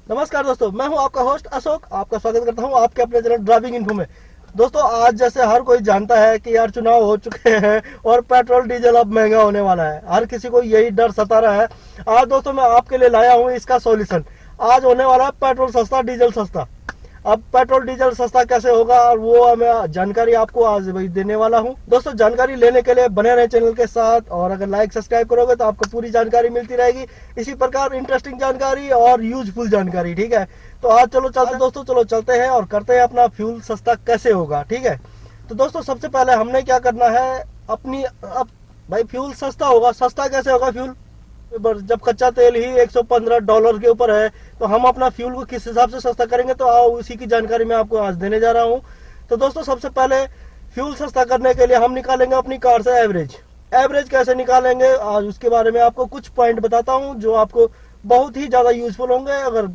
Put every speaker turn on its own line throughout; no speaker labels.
नमस्कार दोस्तों, मैं हूं आपका होस्ट अशोक। आपका स्वागत करता हूं आपके अपने चैनल ड्राइविंग इन्फो में। दोस्तों, आज जैसे हर कोई जानता है कि यार चुनाव हो चुके हैं और पेट्रोल डीजल अब महंगा होने वाला है। हर किसी को यही डर सता रहा है। आज दोस्तों मैं आपके लिए लाया हूं इसका सॉल्यूशन। आज होने वाला है पेट्रोल सस्ता, डीजल सस्ता। अब पेट्रोल डीजल सस्ता कैसे होगा और वो मैं जानकारी आपको आज भाई देने वाला हूं। दोस्तों, जानकारी लेने के लिए बने रहे चैनल के साथ, और अगर लाइक सब्सक्राइब करोगे तो आपको पूरी जानकारी मिलती रहेगी। इसी प्रकार इंटरेस्टिंग जानकारी और यूजफुल जानकारी, ठीक है। तो आज चलो चलते दोस्तों, चलो चलते हैं और करते हैं अपना फ्यूल सस्ता कैसे होगा, ठीक है। तो दोस्तों सबसे पहले हमने क्या करना है, अपनी अब भाई फ्यूल सस्ता होगा, सस्ता कैसे होगा फ्यूल, जब कच्चा तेल ही $115 के ऊपर है, तो हम अपना फ्यूल को किस हिसाब से सस्ता करेंगे, तो आओ उसी की जानकारी मैं आपको आज देने जा रहा हूं। तो दोस्तों सबसे पहले फ्यूल सस्ता करने के लिए हम निकालेंगे अपनी कार से एवरेज। एवरेज कैसे निकालेंगे आज उसके बारे में आपको कुछ पॉइंट बताता हूं जो आपको बहुत ही ज्यादा यूजफुल होंगे। अगर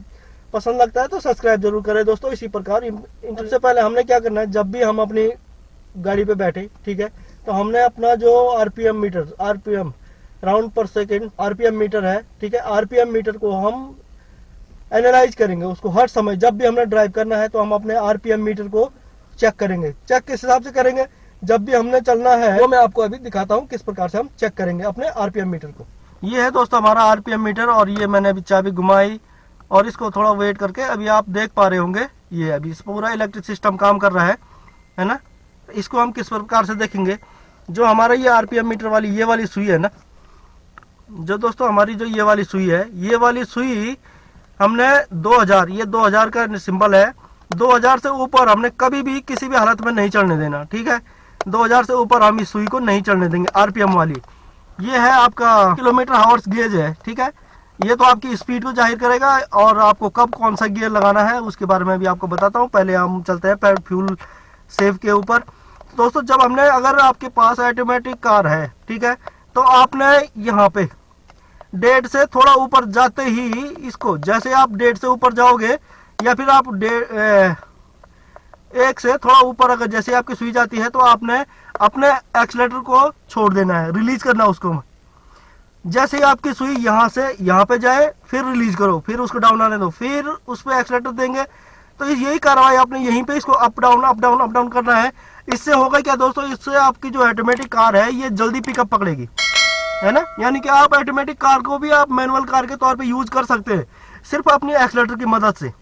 पसंद लगता है तो सब्सक्राइब जरूर करें दोस्तों। इसी प्रकार सबसे पहले हमने क्या करना है, जब भी हम अपनी गाड़ी पे बैठे, ठीक है, तो हमने अपना जो आरपीएम मीटर, आरपीएम राउंड पर सेकेंड आरपीएम मीटर है, ठीक है, आरपीएम मीटर को हम एनालाइज करेंगे। उसको हर समय जब भी हमने ड्राइव करना है तो हम अपने आरपीएम मीटर को चेक करेंगे। चेक किस हिसाब से करेंगे, जब भी हमने चलना है वो मैं आपको अभी दिखाता हूँ किस प्रकार से हम चेक करेंगे अपने आरपीएम मीटर को। ये है दोस्तों हमारा आरपीएम मीटर, और ये मैंने अभी चाबी घुमाई और इसको थोड़ा वेट करके अभी आप देख पा रहे होंगे, ये अभी पूरा इलेक्ट्रिक सिस्टम काम कर रहा है ना। इसको हम किस प्रकार से देखेंगे, जो हमारा ये आरपीएम मीटर वाली ये वाली सुई है ना, जो दोस्तों हमारी जो ये वाली सुई है, ये वाली सुई हमने 2000, ये 2000 का सिंबल है, 2000 से ऊपर हमने कभी भी किसी भी हालत में नहीं चढ़ने देना, ठीक है। 2000 से ऊपर हम इस सुई को नहीं चढ़ने देंगे, आरपीएम वाली। ये है आपका किलोमीटर हावर्स गेज है, ठीक है। ये तो आपकी स्पीड को जाहिर करेगा और आपको कब कौन सा गियर लगाना है उसके बारे में भी आपको बताता हूँ। पहले हम चलते हैं फ्यूल सेव के ऊपर। दोस्तों जब हमने, अगर आपके पास ऑटोमेटिक कार है, ठीक है, तो आपने यहाँ पे 1.5 से थोड़ा ऊपर जाते ही इसको, जैसे आप 1.5 से ऊपर जाओगे या फिर आप 1 से थोड़ा ऊपर अगर जैसे आपकी सुई जाती है, तो आपने अपने एक्सीलेटर को छोड़ देना है, रिलीज करना उसको। जैसे ही आपकी सुई यहाँ से यहाँ पे जाए फिर रिलीज करो, फिर उसको डाउन आने दो, फिर उस पर एक्सीलेटर देंगे। तो यही कार्रवाई आपने यहीं पे इसको up down up down up down करना है। इससे होगा क्या दोस्तों, इससे आपकी जो ऑटोमेटिक कार है ये जल्दी पिकअप पकड़ेगी, है ना। यानी कि आप ऑटोमेटिक कार को भी आप मैनुअल कार के तौर पे यूज कर सकते हैं, सिर्फ अपनी एक्सीलेटर की मदद से।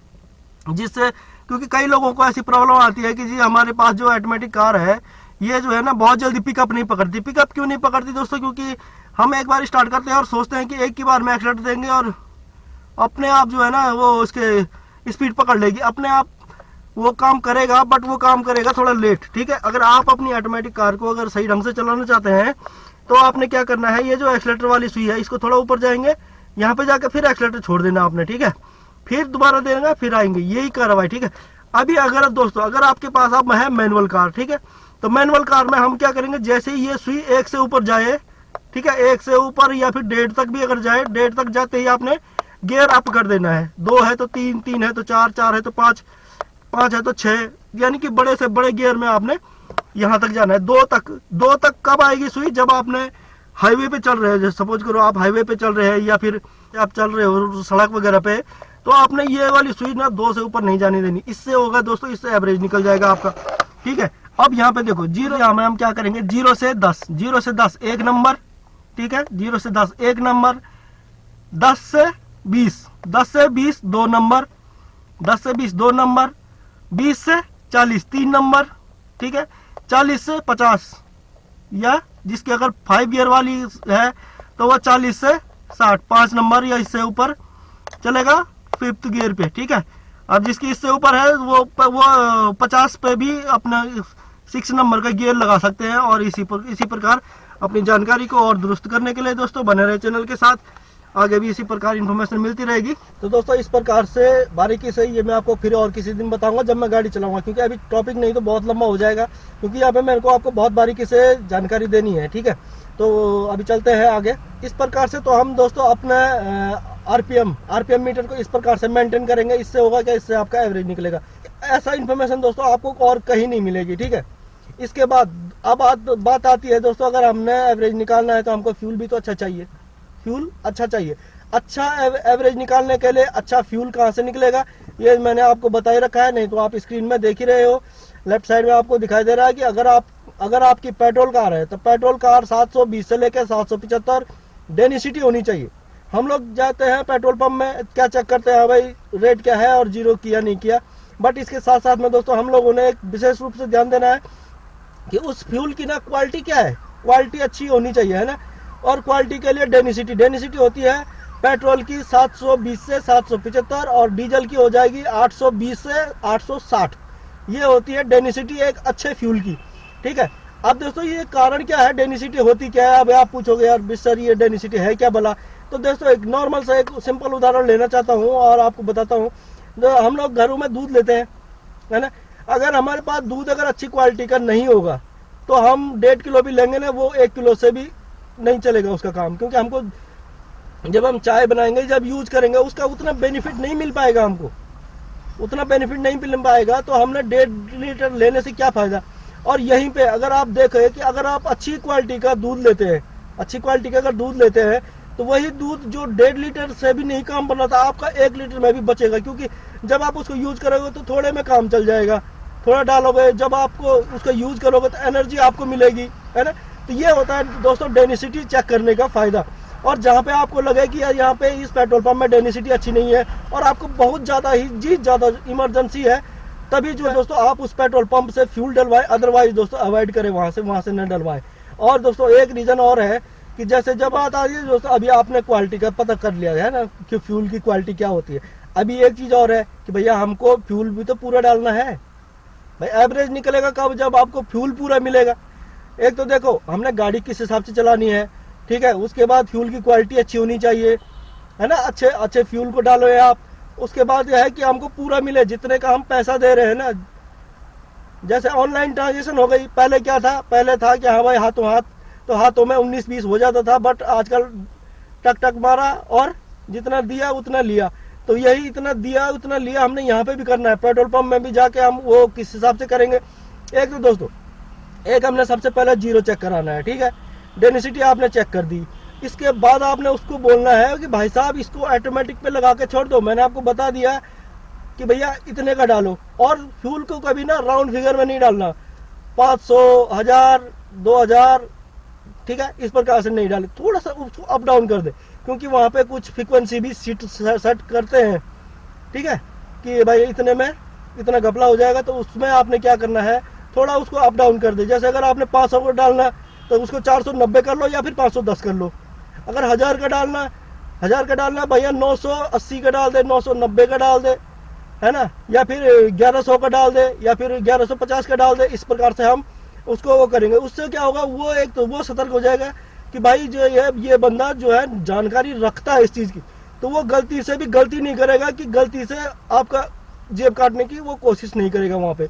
जिससे, क्योंकि कई लोगों को ऐसी प्रॉब्लम आती है कि जी हमारे पास जो ऑटोमेटिक कार है ये जो है ना बहुत जल्दी पिकअप नहीं पकड़ती। पिकअप क्यों नहीं पकड़ती दोस्तों, क्योंकि हम एक बार स्टार्ट करते हैं और सोचते हैं कि एक ही बार में एक्सीलेटर देंगे और अपने आप जो है ना वो उसके स्पीड पकड़ लेगी, अपने आप वो काम करेगा, बट वो काम करेगा थोड़ा लेट, ठीक है। अगर आप अपनी ऑटोमेटिक कार को अगर सही ढंग से चलाना चाहते हैं तो आपने क्या करना है, ये जो एक्सीलेटर वाली सुई है इसको थोड़ा ऊपर जाएंगे, यहाँ पे जाकर फिर एक्सीलेटर छोड़ देना आपने, ठीक है। फिर दोबारा देना, फिर आएंगे, यही कार्रवाई, ठीक है। अभी अगर दोस्तों अगर आपके पास अब है मैनुअल कार, ठीक है, तो मैनुअल कार में हम क्या करेंगे, जैसे ही ये सुई 1 से ऊपर जाए, ठीक है, 1 से ऊपर या फिर 1.5 तक भी अगर जाए, 1.5 तक जाते ही आपने गियर अप कर देना है। 2 है तो 3, 3 है तो 4, 4 है तो 5, 5 है तो 6, यानी कि बड़े से बड़े गियर में आपने यहाँ तक जाना है। 2 तक कब आएगी सुई, जब आपने हाईवे पे चल रहे हैं, सपोज करो आप हाईवे पे चल रहे हैं या फिर आप चल रहे हो सड़क वगैरह पे, तो आपने ये वाली सुई ना 2 से ऊपर नहीं जाने देनी। इससे होगा दोस्तों, इससे एवरेज निकल जाएगा आपका, ठीक है। अब यहाँ पे देखो जीरो, यहाँ में हम क्या करेंगे, 0 से 10, 0 से 10 1 नंबर, ठीक है, 0 से 10 1 नंबर, 10 से 20, 10 से 20 2 नंबर, 10 से 20 2 नंबर, 20 से 40 3 नंबर, ठीक है, 40 से 50, या जिसकी अगर 5 गियर वाली है तो वह 40 से 60 5 नंबर या इससे ऊपर चलेगा 5th गियर पे, ठीक है। अब जिसकी इससे ऊपर है वो 50 पे भी अपना 6 नंबर का गियर लगा सकते हैं। और इसी प्रकार अपनी जानकारी को और दुरुस्त करने के लिए दोस्तों बने रहे चैनल के साथ, आगे भी इसी प्रकार इन्फॉर्मेशन मिलती रहेगी। तो दोस्तों इस प्रकार से बारीकी से ये मैं आपको फिर और किसी दिन बताऊंगा जब मैं गाड़ी चलाऊंगा, क्योंकि अभी टॉपिक नहीं तो बहुत लंबा हो जाएगा, क्योंकि यहाँ पे मेरे को आपको बहुत बारीकी से जानकारी देनी है, ठीक है। तो अभी चलते हैं आगे। इस प्रकार से तो हम दोस्तों अपना आरपीएम मीटर को इस प्रकार से मेंटेन करेंगे। इससे होगा क्या, इससे आपका एवरेज निकलेगा। ऐसा इन्फॉर्मेशन दोस्तों आपको और कहीं नहीं मिलेगी, ठीक है। इसके बाद अब बात आती है दोस्तों, अगर हमने एवरेज निकालना है तो हमको फ्यूल भी तो अच्छा चाहिए, फ्यूल अच्छा चाहिए। अच्छा एवरेज निकालने के लिए अच्छा फ्यूल कहाँ से निकलेगा ये मैंने आपको बता ही रखा है, नहीं तो आप स्क्रीन में देख ही रहे हो। लेफ्ट साइड में आपको दिखाई दे रहा है कि अगर आपकी पेट्रोल कार है तो पेट्रोल कार 720 से लेकर 775 डेनिसिटी होनी चाहिए। हम लोग जाते हैं पेट्रोल पंप में, क्या चेक करते हैं भाई रेट क्या है और जीरो किया नहीं किया। बट इसके साथ साथ में दोस्तों हम लोगों ने एक विशेष रूप से ध्यान देना है कि उस फ्यूल की ना क्वालिटी क्या है, क्वालिटी अच्छी होनी चाहिए, है ना। और क्वालिटी के लिए डेनिसिटी होती है पेट्रोल की 720 से 775 और डीजल की हो जाएगी 820 से 860। ये होती है डेनिसिटी एक अच्छे फ्यूल की, ठीक है। अब दोस्तों ये कारण क्या है, डेनिसिटी होती क्या है। अब आप पूछोगे यार सर ये डेनिसिटी है क्या भला, तो दोस्तों एक नॉर्मल सा एक सिंपल उदाहरण लेना चाहता हूँ और आपको बताता हूँ। हम लोग घरों में दूध लेते हैं, है ना। अगर हमारे पास दूध अगर अच्छी क्वालिटी का नहीं होगा तो हम 1.5 किलो भी लेंगे ना, वो 1 किलो से भी नहीं चलेगा उसका काम, क्योंकि हमको जब हम चाय बनाएंगे, जब यूज करेंगे, उसका उतना बेनिफिट नहीं मिल पाएगा, हमको उतना बेनिफिट नहीं मिल पाएगा। तो हमने 1.5 लीटर लेने से क्या फायदा। और यहीं पे अगर आप देखें कि अगर आप अच्छी क्वालिटी का दूध लेते हैं, अच्छी क्वालिटी का अगर दूध लेते हैं तो वही दूध जो 1.5 लीटर से भी नहीं काम बन रहा था आपका 1 लीटर में भी बचेगा, क्योंकि जब आप उसको यूज करोगे तो थोड़े में काम चल जाएगा, थोड़ा डालोगे, जब आपको उसको यूज करोगे तो एनर्जी आपको मिलेगी, है ना। तो ये होता है दोस्तों डेनिसिटी चेक करने का फायदा। और जहाँ पे आपको लगे कि यार यहाँ पे इस पेट्रोल पंप में डेनिसिटी अच्छी नहीं है और आपको बहुत ज़्यादा ही जी ज़्यादा इमरजेंसी है, तभी जो दोस्तों आप उस पेट्रोल पंप से फ्यूल डलवाएं, अदरवाइज दोस्तों अवॉइड करें, वहाँ से न डलवाएं। और दोस्तों एक रीज़न और है कि जैसे जब बात आ रही है दोस्तों, अभी आपने क्वालिटी का पता कर लिया है ना कि फ्यूल की क्वालिटी क्या होती है। अभी एक चीज़ और है कि भैया हमको फ्यूल भी तो पूरा डालना है भाई। एवरेज निकलेगा कब, जब आपको फ्यूल पूरा मिलेगा। एक तो देखो हमने गाड़ी किस हिसाब से चलानी है, ठीक है। उसके बाद फ्यूल की क्वालिटी अच्छी होनी चाहिए, है ना। अच्छे फ्यूल को डालो है आप। उसके बाद यह है कि हमको पूरा मिले जितने का हम पैसा दे रहे हैं ना। जैसे ऑनलाइन ट्रांजेक्शन हो गई, पहले क्या था, पहले था कि हाँ भाई हाथों में 19-20 हो जाता था, बट आजकल टक टक मारा और जितना दिया उतना लिया। तो यही इतना दिया उतना लिया हमने यहाँ पे भी करना है, पेट्रोल पंप में भी जाके हम वो किस हिसाब से करेंगे। एक तो दोस्तों एक हमने सबसे पहले जीरो चेक कराना है, ठीक है। डेनिसिटी आपने चेक कर दी, इसके बाद आपने उसको बोलना है कि भाई साहब इसको ऑटोमेटिक पे लगा के छोड़ दो। मैंने आपको बता दिया कि भैया इतने का डालो, और फ्यूल को कभी ना राउंड फिगर में नहीं डालना, 500, 1000, 2000, ठीक है, इस प्रकार से नहीं डाले, थोड़ा सा उसको अप डाउन कर दे, क्योंकि वहाँ पे कुछ फ्रिक्वेंसी भी सेट करते हैं, ठीक है, कि भाई इतने में इतना घपला हो जाएगा। तो उसमें आपने क्या करना है, थोड़ा उसको अप डाउन कर दे। जैसे अगर आपने 500 को डालना तो उसको 490 कर लो या फिर 510 कर लो। अगर 1000 का डालना भैया 980 का डाल दे, 990 का डाल दे, है ना, या फिर 1100 का डाल दे, या फिर 1150 का डाल दे। इस प्रकार से हम उसको वो करेंगे। उससे क्या होगा, वो एक तो वो सतर्क हो जाएगा कि भाई जो ये बंदा जो है जानकारी रखता है इस चीज़ की, तो वो गलती से भी गलती नहीं करेगा कि गलती से आपका जेब काटने की वो कोशिश नहीं करेगा वहाँ पे,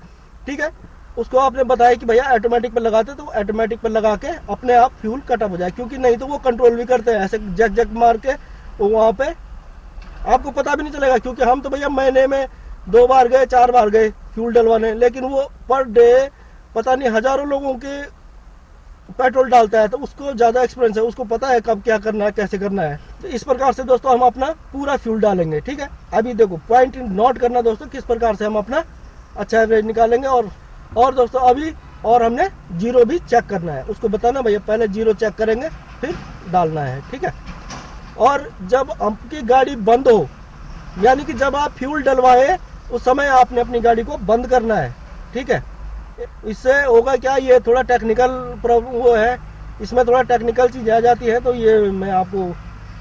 ठीक है। उसको आपने बताया कि भैया ऑटोमेटिक पर लगाते, तो ऑटोमेटिक पर लगा के अपने आप फ्यूल कटअप हो जाए, क्योंकि नहीं तो वो कंट्रोल भी करते हैं ऐसे जग मार के, वो वहाँ पे आपको पता भी नहीं चलेगा। क्योंकि हम तो भैया महीने में 2 बार गए, 4 बार गए फ्यूल डलवाने, लेकिन वो पर डे पता नहीं हजारों लोगों के पेट्रोल डालता है, तो उसको ज़्यादा एक्सपीरियंस है, उसको पता है कब क्या करना है, कैसे करना है। तो इस प्रकार से दोस्तों हम अपना पूरा फ्यूल डालेंगे, ठीक है। अभी देखो पॉइंट नोट करना दोस्तों, किस प्रकार से हम अपना अच्छा एवरेज निकालेंगे। और दोस्तों अभी और हमने जीरो भी चेक करना है, उसको बताना भैया पहले जीरो चेक करेंगे फिर डालना है, ठीक है। और जब आपकी गाड़ी बंद हो, यानी कि जब आप फ्यूल डलवाए उस समय आपने अपनी गाड़ी को बंद करना है, ठीक है। इससे होगा क्या, ये थोड़ा टेक्निकल प्रॉब्लम वो है, इसमें थोड़ा टेक्निकल चीज़ आ जाती है, तो ये मैं आपको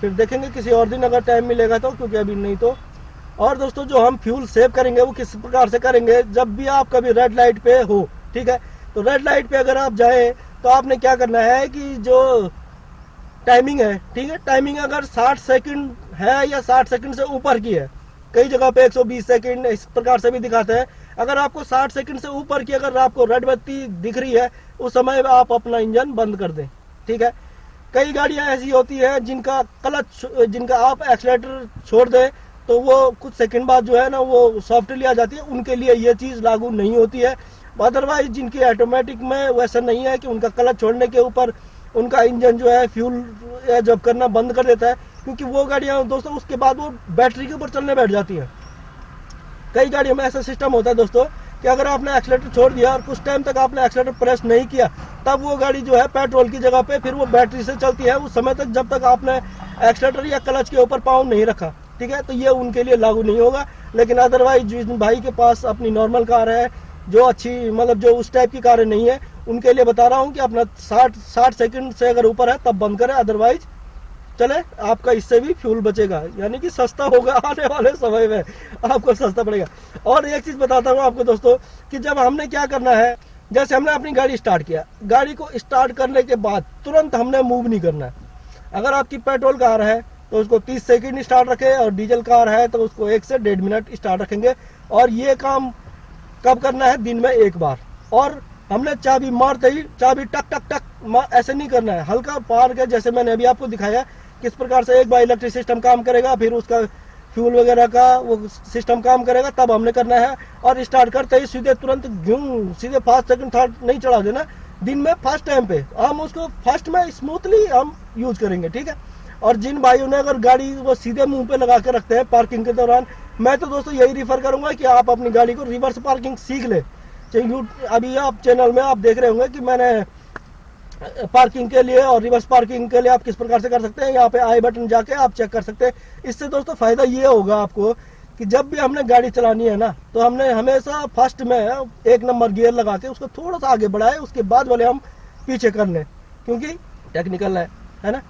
फिर देखेंगे किसी और दिन अगर टाइम मिलेगा तो, क्योंकि अभी नहीं तो। और दोस्तों जो हम फ्यूल सेव करेंगे वो किस प्रकार से करेंगे, जब भी आप कभी रेड लाइट पे हो, ठीक है, तो रेड लाइट पे अगर आप जाए तो आपने क्या करना है कि जो टाइमिंग है, ठीक है, टाइमिंग अगर 60 सेकंड है या 60 सेकंड से ऊपर की है, कई जगह पे 120 सेकंड इस प्रकार से भी दिखाते हैं। अगर आपको 60 सेकंड से ऊपर की अगर आपको रेड बत्ती दिख रही है, उस समय आप अपना इंजन बंद कर दें, ठीक है। कई गाड़ियां ऐसी होती है जिनका आप एक्सीलेटर छोड़ दें तो वो कुछ सेकंड बाद जो है ना वो सॉफ्टली आ जाती है, उनके लिए ये चीज़ लागू नहीं होती है। अदरवाइज जिनकी ऑटोमेटिक में वैसा नहीं है कि उनका क्लच छोड़ने के ऊपर उनका इंजन जो है फ्यूल जब करना बंद कर देता है, क्योंकि वो गाड़ियाँ दोस्तों उसके बाद वो बैटरी के ऊपर चलने बैठ जाती हैं। कई गाड़ियों में ऐसा सिस्टम होता है दोस्तों कि अगर आपने एक्सीलेटर छोड़ दिया और कुछ टाइम तक आपने एक्सीलेटर प्रेस नहीं किया, तब वो गाड़ी जो है पेट्रोल की जगह पे फिर वो बैटरी से चलती है उस समय तक, जब तक आपने एक्सीलेटर या क्लच के ऊपर पाँव नहीं रखा। ठीक है, तो ये उनके लिए लागू नहीं होगा। लेकिन अदरवाइज जिन भाई के पास अपनी नॉर्मल कार है, जो अच्छी मतलब जो उस टाइप की कारें नहीं है, उनके लिए बता रहा हूँ कि अपना 60 सेकंड से अगर ऊपर है तब बंद करें, अदरवाइज चले। आपका इससे भी फ्यूल बचेगा, यानी कि सस्ता होगा, आने वाले समय में आपको सस्ता पड़ेगा। और एक चीज़ बताता हूँ आपको दोस्तों कि जब हमने क्या करना है, जैसे हमने अपनी गाड़ी स्टार्ट किया, गाड़ी को स्टार्ट करने के बाद तुरंत हमने मूव नहीं करना है। अगर आपकी पेट्रोल कार है तो उसको 30 सेकंड स्टार्ट रखें, और डीजल कार है तो उसको 1 से 1.5 मिनट स्टार्ट रखेंगे। और ये काम कब करना है? दिन में एक बार। और हमने चाबी मारते ही चाबी टक टक टक ऐसे नहीं करना है, हल्का पार के, जैसे मैंने अभी आपको दिखाया किस प्रकार से एक बार इलेक्ट्रिक सिस्टम काम करेगा, फिर उसका फ्यूल वगैरह का वो सिस्टम काम करेगा, तब हमने करना है। और स्टार्ट करते ही सीधे तुरंत सीधे 5 सेकंड थर्ड नहीं चढ़ा देना। दिन में फर्स्ट टाइम पे हम उसको फर्स्ट में स्मूथली हम यूज करेंगे। ठीक है, और जिन भाइयों ने अगर गाड़ी वो सीधे मुंह पे लगा के रखते हैं पार्किंग के दौरान, मैं तो दोस्तों यही रिफर करूंगा कि आप अपनी गाड़ी को रिवर्स पार्किंग सीख ले। अभी आप चैनल में आप देख रहे होंगे कि मैंने पार्किंग के लिए और रिवर्स पार्किंग के लिए आप किस प्रकार से कर सकते हैं, यहाँ पे आई बटन जाके आप चेक कर सकते हैं। इससे दोस्तों फायदा ये होगा आपको कि जब भी हमने गाड़ी चलानी है ना, तो हमने हमेशा फर्स्ट में 1 नंबर गियर लगा के उसको थोड़ा सा आगे बढ़ाए, उसके बाद वाले हम पीछे कर लें, क्योंकि टेक्निकल है ना।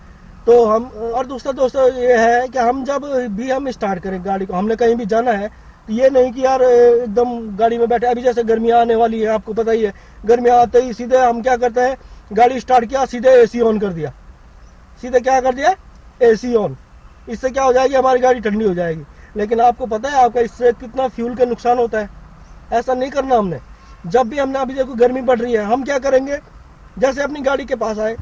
तो हम, और दूसरा दोस्तों ये है कि हम जब भी हम स्टार्ट करें गाड़ी को, हमने कहीं भी जाना है, तो ये नहीं कि यार एकदम गाड़ी में बैठे, अभी जैसे गर्मियाँ आने वाली है, आपको पता ही है, गर्मियाँ आते ही सीधे हम क्या करते हैं, गाड़ी स्टार्ट किया, सीधे एसी ऑन कर दिया, सीधे क्या कर दिया, एसी ऑन। इससे क्या हो जाएगी, हमारी गाड़ी ठंडी हो जाएगी। लेकिन आपको पता है आपका इससे कितना फ्यूल का नुकसान होता है। ऐसा नहीं करना हमने। जब भी हमने, अभी देखो गर्मी बढ़ रही है, हम क्या करेंगे, जैसे अपनी गाड़ी के पास आए,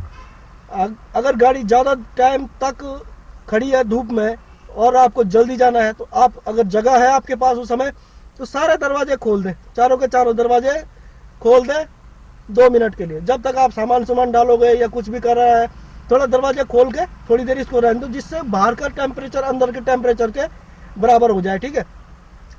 अगर गाड़ी ज़्यादा टाइम तक खड़ी है धूप में और आपको जल्दी जाना है, तो आप, अगर जगह है आपके पास उस समय, तो सारे दरवाजे खोल दें, चारों के चारों दरवाजे खोल दें 2 मिनट के लिए। जब तक आप सामान डालोगे या कुछ भी कर रहा है, थोड़ा दरवाजे खोल के थोड़ी देर इसको रहने दो, जिससे बाहर का टेम्परेचर अंदर के टेम्परेचर के बराबर हो जाए। ठीक है,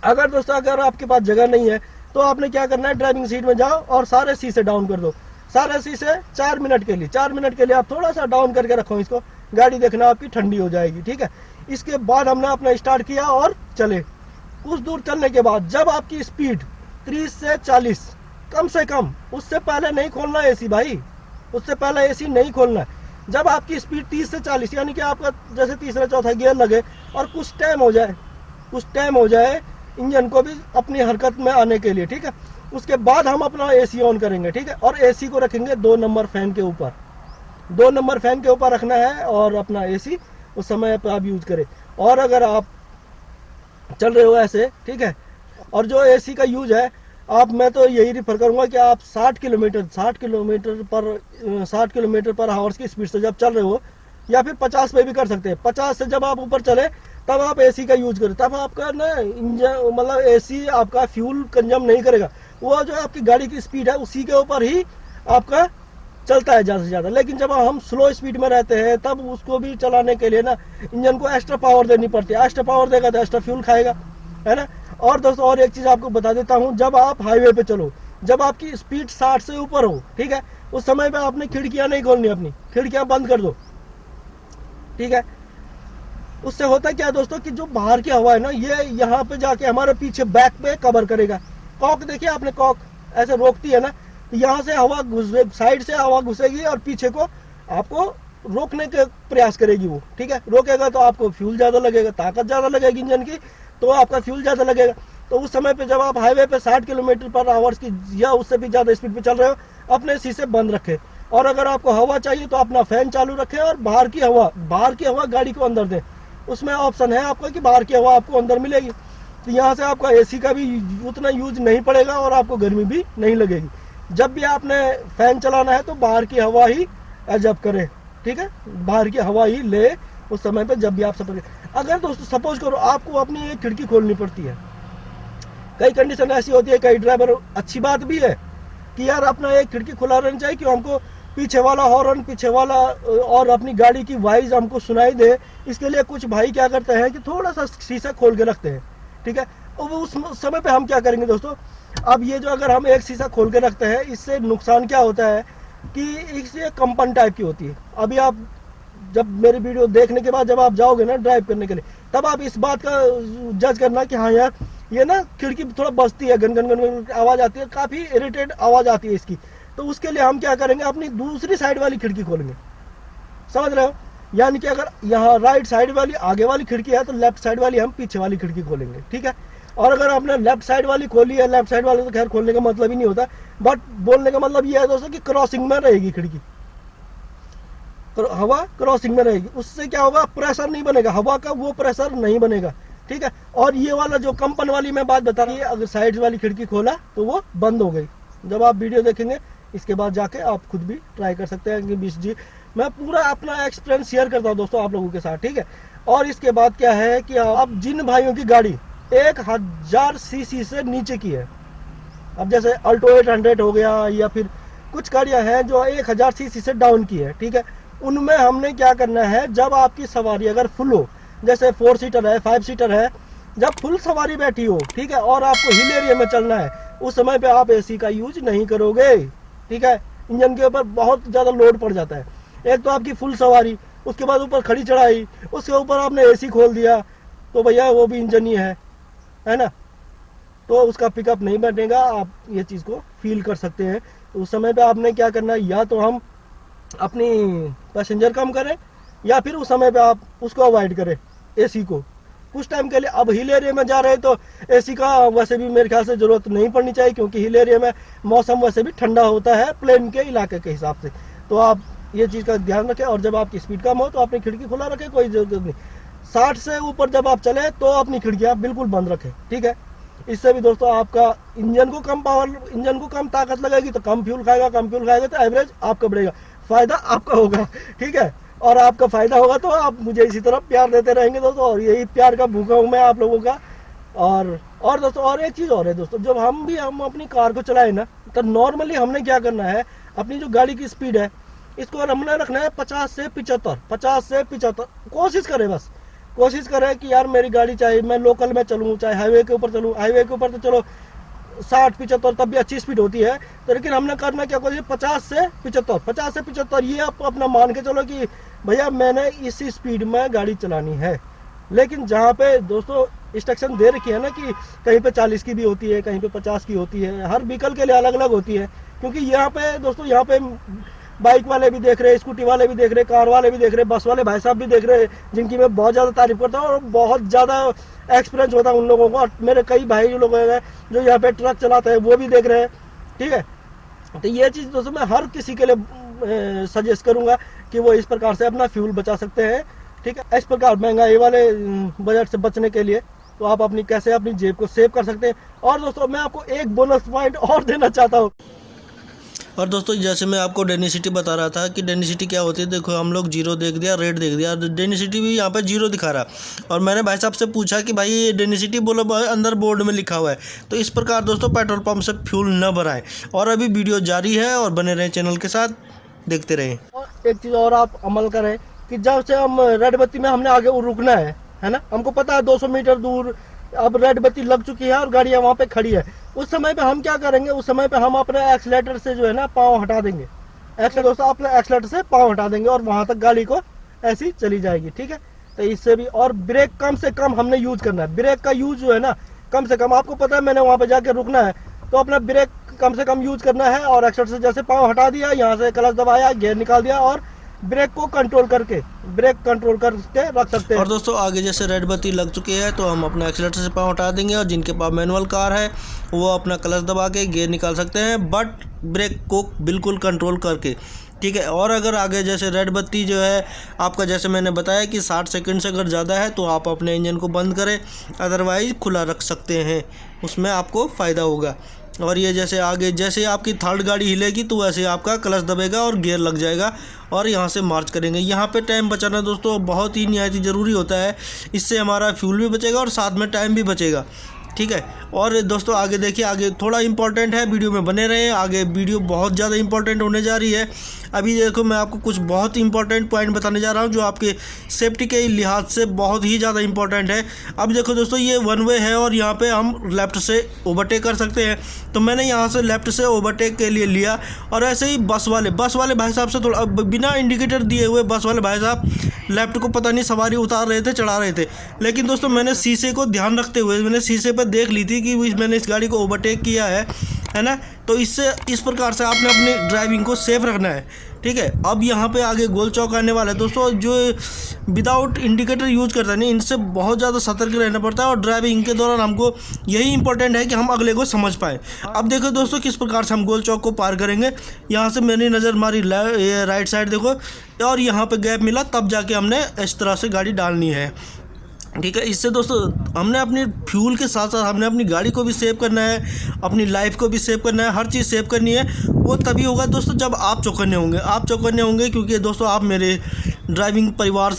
अगर दोस्तों अगर आपके पास जगह नहीं है, तो आपने क्या करना है, ड्राइविंग सीट में जाओ और सारे शीशे डाउन कर दो, सारे शीशे 4 मिनट के लिए, 4 मिनट के लिए आप थोड़ा सा डाउन करके रखो इसको, गाड़ी देखना आपकी ठंडी हो जाएगी। ठीक है, इसके बाद हमने अपना स्टार्ट किया और चले। कुछ दूर चलने के बाद जब आपकी स्पीड 30 से 40, कम से कम, उससे पहले नहीं खोलना एसी भाई, उससे पहले एसी नहीं खोलना है। जब आपकी स्पीड 30 से 40, यानी कि आपका जैसे तीसरा चौथा गियर लगे और कुछ टाइम हो जाए इंजन को भी अपनी हरकत में आने के लिए। ठीक है, उसके बाद हम अपना एसी ऑन करेंगे। ठीक है, और एसी को रखेंगे 2 नंबर फैन के ऊपर, 2 नंबर फैन के ऊपर रखना है, और अपना एसी उस समय पर आप यूज करें। और अगर आप चल रहे हो ऐसे, ठीक है, और जो एसी का यूज है आप, मैं तो यही रिफर करूंगा कि आप 60 किलोमीटर पर आवर्स की स्पीड से जब चल रहे हो, या फिर 50 पे भी कर सकते हैं। 50 से जब आप ऊपर चले तब आप एसी का यूज करें, तब आपका ना इंजन, मतलब एसी आपका फ्यूल कंज्यूम नहीं करेगा। वो जो आपकी गाड़ी की स्पीड है उसी के ऊपर ही आपका चलता है ज़्यादा से ज़्यादा। लेकिन जब हम स्लो स्पीड में रहते हैं, तब उसको भी चलाने के लिए ना इंजन को एक्स्ट्रा पावर देनी पड़ती है। एक्स्ट्रा पावर देगा तो एक्स्ट्रा फ्यूल खाएगा, है ना। और दोस्तों और एक चीज़ आपको बता देता हूँ, जब आप हाईवे पे चलो, जब आपकी स्पीड 60 से ऊपर हो, ठीक है, उस समय पे आपने खिड़कियाँ नहीं खोलनी, अपनी खिड़कियाँ बंद कर दो। ठीक है, उससे होता है क्या दोस्तों कि जो बाहर की हवा है ना, ये यहाँ पे जाके हमारे पीछे बैक पे कवर करेगा। कॉक देखिए आपने, कॉक ऐसे रोकती है ना, तो यहाँ से हवा घुसे, साइड से हवा घुसेगी और पीछे को आपको रोकने के प्रयास करेगी वो। ठीक है, रोकेगा तो आपको फ्यूल ज़्यादा लगेगा, ताकत ज़्यादा लगेगी इंजन की, तो आपका फ्यूल ज़्यादा लगेगा। तो उस समय पे जब आप हाईवे पे 60 किलोमीटर पर आवर्स की या उससे भी ज़्यादा स्पीड पे चल रहे हो, अपने शीशे बंद रखें। और अगर आपको हवा चाहिए तो अपना फैन चालू रखें और बाहर की हवा गाड़ी को अंदर दें। उसमें ऑप्शन है आपका कि बाहर की हवा आपको अंदर मिलेगी, तो यहाँ से आपका एसी का भी उतना यूज नहीं पड़ेगा और आपको गर्मी भी नहीं लगेगी। जब भी आपने फैन चलाना है तो बाहर की हवा ही एडजस्ट करें। ठीक है, बाहर की हवा ही ले उस समय पे जब भी आप सफर। अगर दोस्तों सपोज करो आपको अपनी एक खिड़की खोलनी पड़ती है, कई कंडीशन ऐसी होती है, कई ड्राइवर, अच्छी बात भी है कि यार अपना एक खिड़की खुला रहना चाहिए कि हमको पीछे वाला हॉर्न, पीछे वाला और अपनी गाड़ी की वॉइस हमको सुनाई दे, इसके लिए कुछ भाई क्या करते हैं कि थोड़ा सा शीशा खोल के रखते हैं, ठीक है। और वो उस समय पे हम क्या करेंगे दोस्तों, अब ये जो अगर हम एक शीशा खोल के रखते हैं, इससे नुकसान क्या होता है कि इससे कंपन टाइप की होती है। अभी आप जब मेरी वीडियो देखने के बाद जब आप जाओगे ना ड्राइव करने के लिए, तब आप इस बात का जज करना कि हाँ यार ये ना खिड़की थोड़ा बजती है, गन गन गन गन आवाज़ आती है, काफ़ी इरिटेट आवाज़ आती है इसकी। तो उसके लिए हम क्या करेंगे, अपनी दूसरी साइड वाली खिड़की खोलेंगे, समझ रहे हो। यानी कि अगर यहाँ राइट साइड वाली आगे वाली खिड़की है तो लेफ्ट साइड वाली हम पीछे वाली खिड़की खोलेंगे, ठीक है। और अगर आपने लेफ्ट साइड वाली खोली है, लेफ्ट साइड वाले तो खैर खोलने का मतलब ही नहीं होता, बट बोलने का मतलब ये है दोस्तों कि क्रॉसिंग में रहेगी खिड़की, हवा क्रॉसिंग में रहेगी। उससे क्या होगा, प्रेशर नहीं बनेगा, हवा का वो प्रेशर नहीं बनेगा, ठीक है। और ये वाला जो कंपन वाली मैं बात बता रही है, अगर साइड वाली खिड़की खोला तो वो बंद हो गई। जब आप वीडियो देखेंगे इसके बाद जाके आप खुद भी ट्राई कर सकते हैं कि 20G मैं पूरा अपना एक्सपीरियंस शेयर करता हूँ दोस्तों आप लोगों के साथ, ठीक है। और इसके बाद क्या है कि अब जिन भाइयों की गाड़ी 1000 सीसी से नीचे की है, अब जैसे अल्टो 800 हो गया या फिर कुछ गाड़ियां हैं जो 1000 सीसी से डाउन की है, ठीक है, उनमें हमने क्या करना है, जब आपकी सवारी अगर फुल हो, जैसे 4 सीटर है, 5 सीटर है, जब फुल सवारी बैठी हो, ठीक है, और आपको हिल एरिया में चलना है, उस समय पे आप एसी का यूज नहीं करोगे, ठीक है। इंजन के ऊपर बहुत ज़्यादा लोड पड़ जाता है। एक तो आपकी फुल सवारी, उसके बाद ऊपर खड़ी चढ़ाई, उसके ऊपर आपने एसी खोल दिया, तो भैया वो भी इंजन ही है ना, तो उसका पिकअप नहीं बनेगा। आप ये चीज़ को फील कर सकते हैं। तो उस समय पे आपने क्या करना है, या तो हम अपनी पैसेंजर कम करें या फिर उस समय पे आप उसको अवॉइड करें एसी को कुछ टाइम के लिए। अब हिल एरिया में जा रहे हैं तो एसी का वैसे भी मेरे ख्याल से ज़रूरत नहीं पड़नी चाहिए, क्योंकि हिल एरिया में मौसम वैसे भी ठंडा होता है प्लेन के इलाके के हिसाब से। तो आप ये चीज़ का ध्यान रखें। और जब आपकी स्पीड कम हो तो अपनी खिड़की खुला रखें, कोई ज़रूरत नहीं। 60 से ऊपर जब आप चले तो अपनी खिड़कियाँ बिल्कुल बंद रखें, ठीक है। इससे भी दोस्तों आपका इंजन को कम ताकत लगेगी तो कम फ्यूल खाएगा तो एवरेज आपका बढ़ेगा, फ़ायदा आपका होगा, ठीक है। और आपका फ़ायदा होगा तो आप मुझे इसी तरह प्यार देते रहेंगे दोस्तों, और यही प्यार का भूखा हूँ मैं आप लोगों का। और दोस्तों और एक चीज़ और है दोस्तों, जब हम अपनी कार को चलाएं ना, तो नॉर्मली हमने क्या करना है, अपनी जो गाड़ी की स्पीड है इसको हमने रखना है 50 से 75। कोशिश करें कि यार मेरी गाड़ी चाहे मैं लोकल में चलूँ चाहे हाईवे के ऊपर चलूँ, हाईवे के ऊपर तो चलो 60-75 तब भी अच्छी स्पीड होती है, तो लेकिन हमने करना क्या, कोशिश 50 से 75 ये आप अपना मान के चलो कि भैया मैंने इसी स्पीड में गाड़ी चलानी है। लेकिन जहाँ पे दोस्तों इंस्ट्रक्शन दे रखी है ना कि कहीं पे 40 की भी होती है, कहीं पे 50 की होती है, हर व्हीकल के लिए अलग अलग होती है। क्योंकि यहाँ पे दोस्तों यहाँ पे बाइक वाले भी देख रहे, स्कूटी वाले भी देख रहे, कार वाले भी देख रहे, बस वाले भाई साहब भी देख रहे, जिनकी मैं बहुत ज़्यादा तारीफ करता हूँ और बहुत ज़्यादा एक्सपीरियंस होता है उन लोगों को। और मेरे कई भाई लोग हैं जो यहाँ पे ट्रक चलाते हैं वो भी देख रहे हैं, ठीक है। तो ये चीज़ दोस्तों मैं हर किसी के लिए सजेस्ट करूँगा कि वो इस प्रकार से अपना फ्यूल बचा सकते हैं, ठीक है। इस प्रकार महंगाई वाले बजट से बचने के लिए तो आप कैसे अपनी जेब को सेव कर सकते हैं। और दोस्तों मैं आपको एक बोनस पॉइंट और देना चाहता हूँ।
और दोस्तों जैसे मैं आपको डेनिसिटी बता रहा था कि डेनिसिटी क्या होती है, देखो हम लोग 0 देख दिया, रेड देख दिया, डेनिसिटी भी यहाँ पे 0 दिखा रहा। और मैंने भाई साहब से पूछा कि भाई ये डेनिसिटी बोलो, अंदर बोर्ड में लिखा हुआ है। तो इस प्रकार दोस्तों पेट्रोल पंप से फ्यूल न भराएं। और अभी वीडियो जारी है और बने रहें चैनल के साथ, देखते रहें।
और एक चीज़ और आप अमल करें कि जब से हम रेड बत्ती में हमने आगे रुकना है ना, हमको पता है 200 मीटर दूर अब रेड बत्ती लग चुकी है और गाड़ियाँ वहाँ पे खड़ी है, उस समय पे हम क्या करेंगे, उस समय पे हम अपने एक्सीलेटर से जो है ना पाँव हटा देंगे, दोस्तों अपने एक्सीलेटर से पाँव हटा देंगे और वहाँ तक गाड़ी को ऐसी चली जाएगी, ठीक है। तो इससे भी, और ब्रेक कम से कम हमने यूज करना है, ब्रेक का यूज जो है ना कम से कम, आपको पता है मैंने वहाँ पे जाके रुकना है तो अपना ब्रेक कम से कम यूज करना है। और एक्सीलेटर से जैसे पाँव हटा दिया, यहाँ से क्लच दबाया, गियर निकाल दिया और ब्रेक कंट्रोल करके रख सकते हैं।
और दोस्तों आगे जैसे रेड बत्ती लग चुकी है तो हम अपना एक्सीलेटर से पाँव हटा देंगे, और जिनके पास मैनुअल कार है वो अपना क्लच दबा के गियर निकाल सकते हैं, बट ब्रेक को बिल्कुल कंट्रोल करके, ठीक है। और अगर आगे जैसे रेड बत्ती जो है आपका, जैसे मैंने बताया कि 60 सेकंड से अगर ज़्यादा है तो आप अपने इंजन को बंद करें, अदरवाइज़ खुला रख सकते हैं, उसमें आपको फ़ायदा होगा। और ये जैसे आगे जैसे आपकी थर्ड गाड़ी हिलेगी तो वैसे आपका क्लच दबेगा और गियर लग जाएगा और यहाँ से मार्च करेंगे। यहाँ पे टाइम बचाना दोस्तों बहुत ही निहायत ज़रूरी होता है, इससे हमारा फ्यूल भी बचेगा और साथ में टाइम भी बचेगा, ठीक है। और दोस्तों आगे देखिए, आगे थोड़ा इंपॉर्टेंट है, वीडियो में बने रहें, आगे वीडियो बहुत ज़्यादा इंपॉर्टेंट होने जा रही है। अभी देखो मैं आपको कुछ बहुत इंपॉर्टेंट पॉइंट बताने जा रहा हूँ जो आपके सेफ्टी के लिहाज से बहुत ही ज़्यादा इंपॉर्टेंट है। अब देखो दोस्तों, ये वन वे है और यहाँ पे हम लेफ़्ट से ओवरटेक कर सकते हैं, तो मैंने यहाँ से लेफ़्ट से ओवरटेक के लिए लिया। और ऐसे ही बस वाले भाई साहब से थोड़ा बिना इंडिकेटर दिए हुए बस वाले भाई साहब लेफ़्ट को पता नहीं सवारी उतार रहे थे, चढ़ा रहे थे, लेकिन दोस्तों मैंने शीशे को ध्यान रखते हुए मैंने शीशे पर देख ली थी कि मैंने इस गाड़ी को ओवरटेक किया है ना। तो इससे इस प्रकार से आपने अपनी ड्राइविंग को सेफ रखना है, ठीक है। अब यहाँ पे आगे गोल चौक आने वाला है दोस्तों, जो विदाउट इंडिकेटर यूज करता है नहीं, इनसे बहुत ज़्यादा सतर्क रहना पड़ता है और ड्राइविंग के दौरान हमको यही इंपॉर्टेंट है कि हम अगले को समझ पाएँ। अब देखो दोस्तों किस प्रकार से हम गोल चौक को पार करेंगे। यहाँ से मैंने नज़र मारी राइट साइड देखो, और यहाँ पे गैप मिला, तब जाके हमने इस तरह से गाड़ी डालनी है, ठीक है। इससे दोस्तों हमने अपनी फ्यूल के साथ साथ हमने अपनी गाड़ी को भी सेव करना है, अपनी लाइफ को भी सेव करना है, हर चीज़ सेव करनी है। वो तभी होगा दोस्तों जब आप चौकन्ने होंगे, क्योंकि दोस्तों आप मेरे ड्राइविंग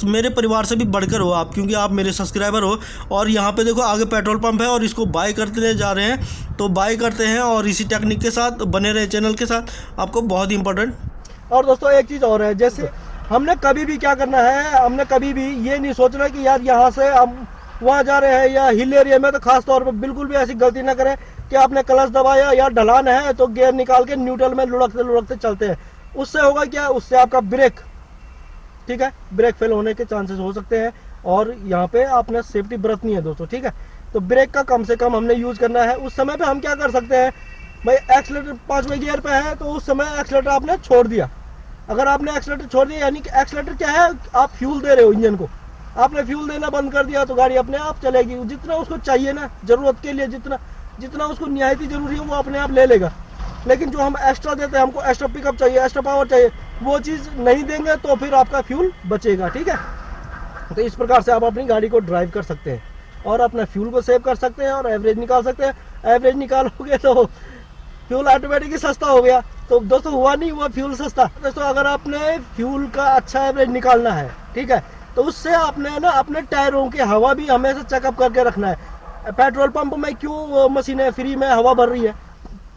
मेरे परिवार से भी बढ़कर हो आप, क्योंकि आप मेरे सब्सक्राइबर हो। और यहाँ पे देखो आगे पेट्रोल पंप है और इसको बाय करते जा रहे हैं, तो बाय करते हैं और इसी टेक्निक के साथ बने रहे चैनल के साथ, आपको बहुत ही इंपॉर्टेंट।
और दोस्तों एक चीज़ और है, जैसे हमने कभी भी क्या करना है, हमने कभी भी ये नहीं सोचना कि यार यहाँ से हम वहाँ जा रहे हैं या हिल एरिया में, तो खास तौर पे बिल्कुल भी ऐसी गलती ना करें कि आपने क्लच दबाया या ढलान है तो गियर निकाल के न्यूट्रल में लुढ़कते चलते हैं। उससे होगा क्या, उससे आपका ब्रेक, ठीक है, ब्रेक फेल होने के चांसेस हो सकते हैं। और यहाँ पे आपने सेफ्टी बरतनी है दोस्तों, ठीक है। तो ब्रेक का कम से कम हमने यूज करना है। उस समय पे हम क्या कर सकते हैं भाई, एक्सीलेटर 5वें गियर पे है तो उस समय एक्सीलेटर आपने छोड़ दिया। अगर आपने एक्सीलेटर छोड़ दिया, यानी कि एक्सीलेटर क्या है, आप फ्यूल दे रहे हो इंजन को, आपने फ्यूल देना बंद कर दिया तो गाड़ी अपने आप चलेगी। जितना उसको चाहिए ना ज़रूरत के लिए, जितना उसको निहायती ज़रूरी है वो अपने आप ले लेगा। लेकिन जो हम एक्स्ट्रा देते हैं, हमको एक्स्ट्रा पिकअप चाहिए, एक्स्ट्रा पावर चाहिए, वो चीज़ नहीं देंगे तो फिर आपका फ्यूल बचेगा, ठीक है। तो इस प्रकार से आप अपनी गाड़ी को ड्राइव कर सकते हैं और अपना फ्यूल को सेव कर सकते हैं और एवरेज निकाल सकते हैं। एवरेज निकालोगे तो फ्यूल ऑटोमेटिकली सस्ता हो गया। तो दोस्तों हुआ नहीं हुआ फ्यूल सस्ता। दोस्तों अगर आपने फ्यूल का अच्छा एवरेज निकालना है, ठीक है, तो उससे आपने ना अपने टायरों की हवा भी हमेशा चेकअप करके रखना है। पेट्रोल पंप में क्यों मशीनें फ्री में हवा भर रही है,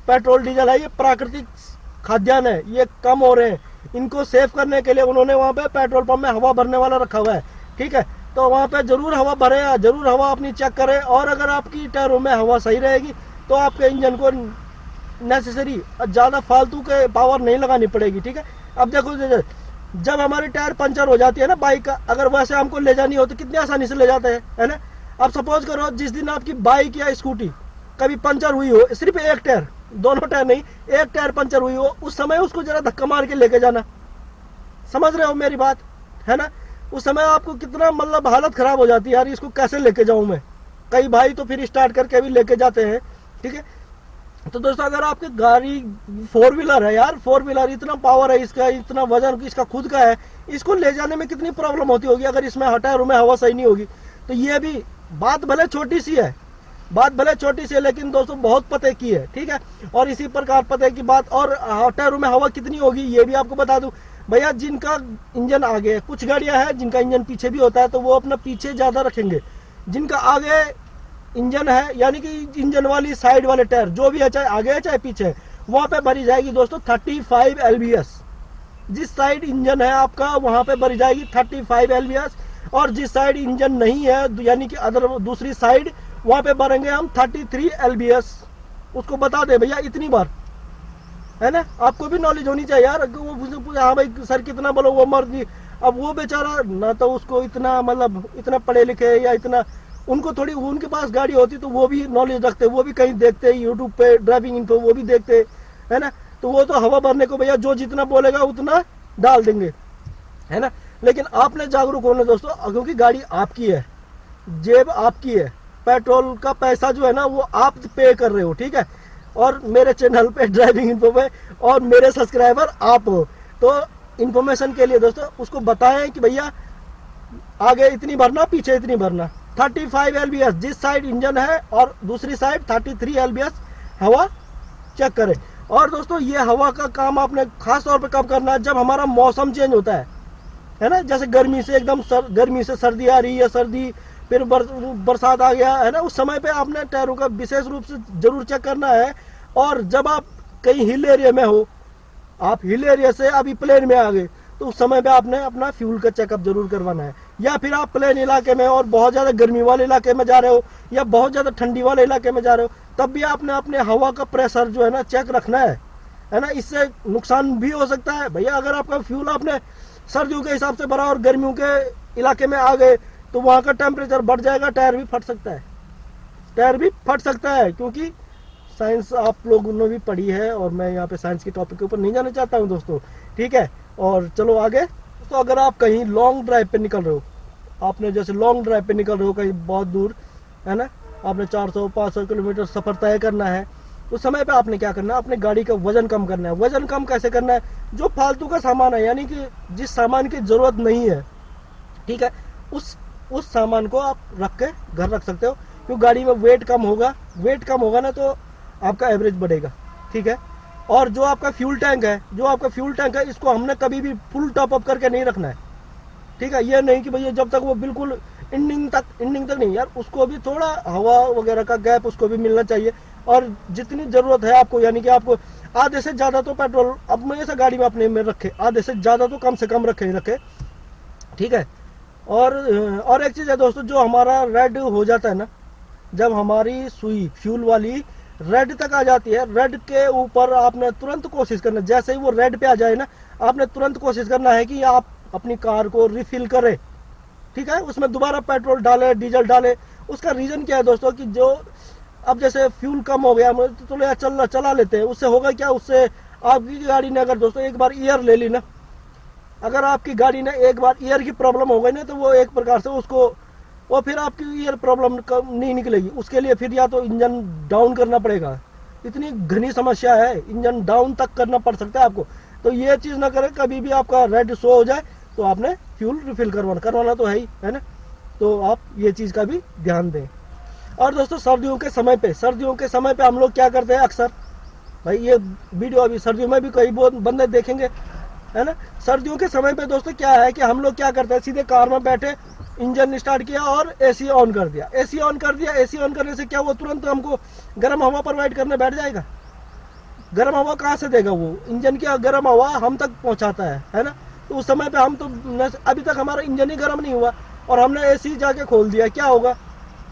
पेट्रोल डीजल है, ये प्राकृतिक खाद्यान्न है, ये कम हो रहे हैं, इनको सेव करने के लिए उन्होंने वहाँ पे पेट्रोल पंप में हवा भरने वाला रखा हुआ है, ठीक है। तो वहाँ पे जरूर हवा भरे, जरूर हवा अपनी चेक करें। और अगर आपकी टायरों में हवा सही रहेगी तो आपके इंजन को नेसेसरी ज़्यादा फालतू के पावर नहीं लगानी पड़ेगी, ठीक है। अब देखो जब हमारी टायर पंचर हो जाती है ना बाइक का, अगर वैसे हमको ले जानी हो तो कितनी आसानी से ले जाते हैं, है ना। अब सपोज करो जिस दिन आपकी बाइक या स्कूटी कभी पंचर हुई हो, सिर्फ एक टायर, दोनों टायर नहीं, एक टायर पंचर हुई हो, उस समय उसको जरा धक्का मार के लेके जाना, समझ रहे हो मेरी बात, है ना। उस समय आपको कितना मतलब हालत खराब हो जाती है, यार इसको कैसे लेके जाऊं मैं। कई भाई तो फिर स्टार्ट करके भी लेके जाते हैं, ठीक है। तो दोस्तों अगर आपकी गाड़ी 4 व्हीलर है, यार 4 व्हीलर, इतना पावर है इसका, इतना वजन इसका खुद का है, इसको ले जाने में कितनी प्रॉब्लम होती होगी अगर इसमें टायरों में हवा सही नहीं होगी। तो ये भी बात भले छोटी सी है, लेकिन दोस्तों बहुत पते की है, ठीक है। और इसी प्रकार पते की बात, और टायरों में हवा कितनी होगी ये भी आपको बता दूं भैया। जिनका इंजन आगे है, कुछ गाड़ियां हैं जिनका इंजन पीछे भी होता है, तो वो अपना पीछे ज्यादा रखेंगे। जिनका आगे इंजन है, यानी कि इंजन वाली साइड वाले टायर जो भी है, चाहे आगे है चाहे पीछे है, वहां पे भरी जाएगी दोस्तों 35 LBS। जिस साइड इंजन है आपका वहां पे भरी जाएगी 35 LBS, और जिस साइड इंजन नहीं है यानी कि दूसरी साइड, वहां पे भरेंगे हम 33 LBS। उसको बता दे भैया इतनी बार, है ना। आपको भी नॉलेज होनी चाहिए यार। वो हाँ भाई सर कितना बोलो, वो मर्जी। अब वो बेचारा ना तो उसको इतना मतलब इतना पढ़े लिखे या इतना, उनको थोड़ी, उनके पास गाड़ी होती तो वो भी नॉलेज रखते, वो भी कहीं देखते यूट्यूब पे ड्राइविंग इन्फो, वो भी देखते, है ना। तो वो तो हवा भरने को भैया जो जितना बोलेगा उतना डाल देंगे, है ना। लेकिन आपने जागरूक होना दोस्तों, क्योंकि गाड़ी आपकी है, जेब आपकी है, पेट्रोल का पैसा जो है ना वो आप पे कर रहे हो, ठीक है। और मेरे चैनल पे ड्राइविंग इन्फो पे और मेरे सब्सक्राइबर आप हो, तो इन्फॉर्मेशन के लिए दोस्तों उसको बताएं कि भैया आगे इतनी भरना, पीछे इतनी भरना। 35 LBS जिस साइड इंजन है और दूसरी साइड 33 LBS हवा चेक करें। और दोस्तों ये हवा का काम आपने खास तौर पे कब करना है, जब हमारा मौसम चेंज होता है ना। जैसे गर्मी से एकदम गर्मी से सर्दी आ रही है, सर्दी फिर बरसात आ गया, है ना। उस समय पे आपने टायरों का विशेष रूप से जरूर चेक करना है। और जब आप कहीं हिल एरिया में हो, आप हिल एरिया से अभी प्लेन में आ गए तो उस समय पे आपने अपना फ्यूल का चेकअप जरूर करवाना है। या फिर आप प्लेन इलाके में और बहुत ज़्यादा गर्मी वाले इलाके में जा रहे हो या बहुत ज़्यादा ठंडी वाले इलाके में जा रहे हो, तब भी आपने अपने हवा का प्रेशर जो है ना चेक रखना है ना। इससे नुकसान भी हो सकता है भैया। अगर आपका फ्यूल आपने सर्दियों के हिसाब से भरा और गर्मियों के इलाके में आ गए तो वहाँ का टेम्परेचर बढ़ जाएगा, टायर भी फट सकता है, टायर भी फट सकता है। क्योंकि साइंस आप लोगों ने भी पढ़ी है और मैं यहाँ पे साइंस के टॉपिक के ऊपर नहीं जाना चाहता हूँ दोस्तों, ठीक है। और चलो आगे। तो अगर आप कहीं लॉन्ग ड्राइव पे निकल रहे हो, आपने जैसे लॉन्ग ड्राइव पे निकल रहे हो कहीं बहुत दूर, है ना, आपने 400-500 किलोमीटर सफ़र तय करना है, उस समय पे आपने क्या करना है, अपने गाड़ी का वजन कम करना है। वजन कम कैसे करना है, जो फालतू का सामान है यानी कि जिस सामान की ज़रूरत नहीं है, ठीक है, उस सामान को आप रख के घर रख सकते हो। क्योंकि गाड़ी में वेट कम होगा ना तो आपका एवरेज बढ़ेगा, ठीक है। और जो आपका फ्यूल टैंक है इसको हमने कभी भी फुल टॉप अप करके नहीं रखना है, ठीक है। ये नहीं कि भैया जब तक वो बिल्कुल एंडिंग तक नहीं यार, उसको भी थोड़ा हवा वगैरह का गैप उसको भी मिलना चाहिए। और जितनी ज़रूरत है आपको, यानी कि आपको आधे से ज़्यादा तो पेट्रोल अपने ऐसे गाड़ी में अपने में रखे, आधे से ज़्यादा तो कम से कम रखे, ठीक है। और एक चीज़ है दोस्तों, जो हमारा रेड हो जाता है ना, जब हमारी सुई फ्यूल वाली रेड तक आ जाती है, रेड के ऊपर आपने तुरंत कोशिश करना, जैसे ही वो रेड पे आ जाए ना, आपने तुरंत कोशिश करना है कि आप अपनी कार को रिफिल करें, ठीक है। उसमें दोबारा पेट्रोल डाले, डीजल डाले। उसका रीज़न क्या है दोस्तों कि जो अब जैसे फ्यूल कम हो गया तो चलो यार चला लेते हैं, उससे होगा क्या, उससे आपकी गाड़ी ने अगर दोस्तों एक बार ईयर ले ली ना, अगर आपकी गाड़ी ने एक बार ईयर की प्रॉब्लम हो गई ना, तो वो एक प्रकार से उसको वो फिर आपकी ईयर प्रॉब्लम नहीं निकलेगी। उसके लिए फिर या तो इंजन डाउन करना पड़ेगा, इतनी घनी समस्या है, इंजन डाउन तक करना पड़ सकता है आपको। तो ये चीज़ ना करें, कभी भी आपका रेड शो हो जाए तो आपने फ्यूल रिफिल करवाना तो है ना। तो आप ये चीज़ का भी ध्यान दें। और दोस्तों सर्दियों के समय पे हम लोग क्या करते हैं अक्सर, भाई ये वीडियो अभी सर्दियों में भी कई बहुत बंदे देखेंगे, है ना। सर्दियों के समय पे दोस्तों क्या है कि हम लोग क्या करते हैं, सीधे कार में बैठे इंजन स्टार्ट किया और एसी ऑन कर दिया। एसी ऑन करने से क्या, वो तुरंत हमको गर्म हवा प्रोवाइड करने बैठ जाएगा? गर्म हवा कहाँ से देगा? वो इंजन की गर्म हवा हम तक पहुँचाता है ना। तो उस समय पे हम तो अभी तक हमारा इंजन ही गर्म नहीं हुआ और हमने एसी जाके खोल दिया, क्या होगा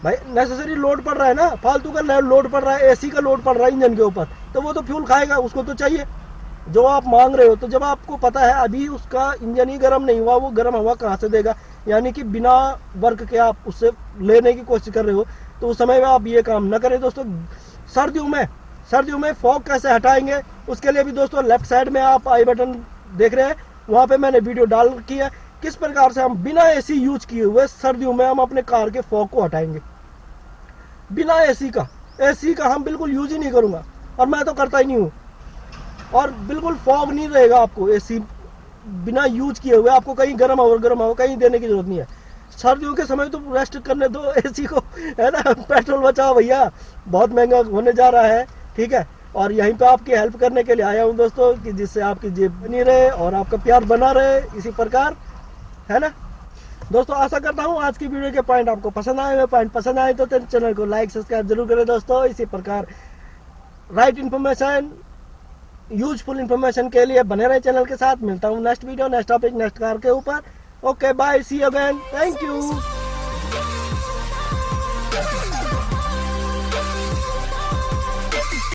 भाई? नेसेसरी लोड पड़ रहा है ना, फालतू का लोड पड़ रहा है, एसी का लोड पड़ रहा है इंजन के ऊपर, तो वो तो फ्यूल खाएगा, उसको तो चाहिए जो आप मांग रहे हो। तो जब आपको पता है अभी उसका इंजन ही गर्म नहीं हुआ, वो गर्म हवा कहाँ से देगा? यानी कि बिना वर्क के आप उससे लेने की कोशिश कर रहे हो, तो उस समय में आप ये काम न करें दोस्तों। सर्दियों में फॉग कैसे हटाएंगे, उसके लिए भी दोस्तों लेफ्ट साइड में आप आई बटन देख रहे हैं, वहाँ पे मैंने वीडियो डाल रखी है, किस प्रकार से हम बिना एसी यूज किए हुए सर्दियों में हम अपने कार के फॉग को हटाएंगे। बिना एसी का हम बिल्कुल यूज ही नहीं करूँगा, और मैं तो करता ही नहीं हूँ। और बिल्कुल फॉग नहीं रहेगा आपको एसी बिना यूज किए हुए, आपको कहीं गर्म हवा कहीं देने की जरूरत नहीं है। सर्दियों के समय तो रेस्ट करने दो एसी को, है ना। पेट्रोल बचाओ भैया, बहुत महंगा होने जा रहा है, ठीक है। और यहीं पे आपकी हेल्प करने के लिए आया हूँ दोस्तों, कि जिससे आपकी जेब बनी रहे और आपका प्यार बना रहे इसी प्रकार, है ना दोस्तों। आशा करता हूँ आज की वीडियो के पॉइंट आपको पसंद आए। पॉइंट पसंद आए तो चैनल को लाइक सब्सक्राइब जरूर करें दोस्तों। इसी प्रकार राइट इन्फॉर्मेशन, यूजफुल इन्फॉर्मेशन के लिए बने रहे चैनल के साथ। मिलता हूँ next video, next topic, next car के ऊपर। Okay bye, see you again, thank you.